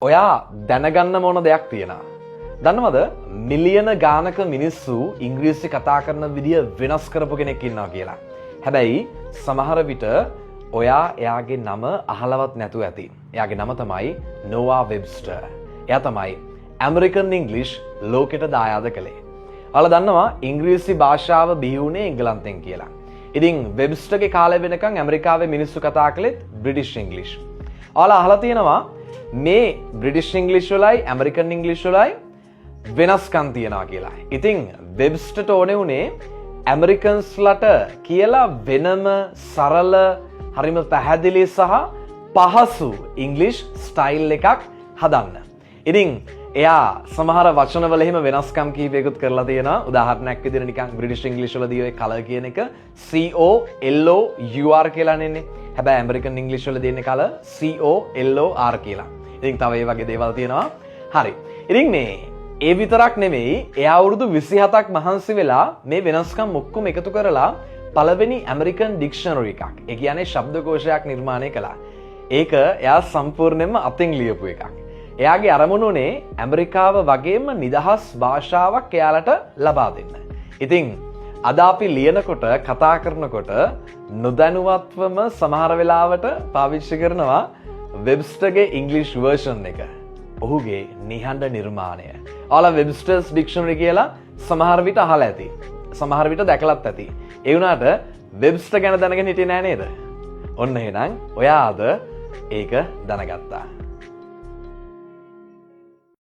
ඔයා දැනගන්න මොන දෙයක් තියෙනවා. දන්නවද මිලියන ගානක මිනිස්සු ඉංග්‍රීසි කතා කරන විදිය වෙනස් කරපු කෙනෙක් ඉන්නවා කියලා. හැබැයි සමහර විට ඔයා එයාගේ නම අහලවත් නැතුව ඇති. එයාගේ නම තමයි නෝවා වෙබ්ස්ටර්. එයා තමයි ඇමරිකන් ඉංග්ලිෂ් ලෝකෙට දායාද කළේ. ඔයාලා දන්නවා ඉංග්‍රීසි භාෂාව බිහි වුණේ එංගලන්තෙන් කියලා. ඉතින් වෙබ්ස්ටර්ගේ කාලේ වෙනකන් ඇමරිකාවේ මිනිස්සු කතා කළෙත් බ්‍රිටිෂ් ඉංග්ලිෂ්. ඔයාලා අහලා තියෙනවා මේ බ්‍රිටිෂ් ඉංග්ලිෂ් වලයි ඇමරිකන් ඉංග්ලිෂ් වලයි වෙනස්කම් තියනවා කියලා. ඉතින් වෙබ්ස්ටර්ට ඕනේ උනේ ඇමරිකන්ස්ලට කියලා වෙනම සරල හරිම පැහැදිලි සහ පහසු ඉංග්ලිෂ් ස්ටයිල් එකක් හදන්න. ඉතින් එයා සමහර වචනවල එහෙම වෙනස්කම් කීපයකුත් කරලා තියෙනවා. උදාහරණයක් විදිහට නිකන් බ්‍රිටිෂ් ඉංග්ලිෂ් වලදී ඔය කලර් කියන එක COLOUR කියලා නෙන්නේ. හැබැයි ඇමරිකන් ඉංග්ලිෂ් වල දෙන්නේ කලර් COLOR කියලා. ඉතින් තව ඒ වගේ දේවල් තියෙනවා. හරි. ඉතින් මේ ඒ විතරක් නෙමෙයි එයා අවුරුදු 27ක් මහන්සි වෙලා මේ වෙනස්කම් ඔක්කොම එකතු කරලා පළවෙනි ඇමරිකන් ඩික්ෂනරි එකක්. ඒ කියන්නේ ශබ්දකෝෂයක් නිර්මාණය කළා. ඒක එයා සම්පූර්ණයෙන්ම අතින් ලියපු එකක්. එයාගේ අරමුණුනේ ඇමරිකාව වගේම නිදහස් භාෂාවක් එයාලට ලබා දෙන්න. ඉතින් අද අපි ලියනකොට කතා කරනකොට නොදැනුවත්වම සමහර වෙලාවට පාවිච්චි කරනවා වෙබ්ස්ටර්ගේ ඉංග්ලිෂ් වර්ෂන් එක. ඔහුගේ නිහඬ නිර්මාණය. ඔයාලා වෙබ්ස්ටර්ස් ඩික්ෂනරි කියලා සමහර විට අහලා ඇති. සමහර විට දැකලත් ඇති. ඒ වුණාට වෙබ්ස්ටර් ගැන දැනගෙන හිටියේ නෑ නේද? ඔන්න එහෙනම් ඔයා අද ඒක දැනගත්තා.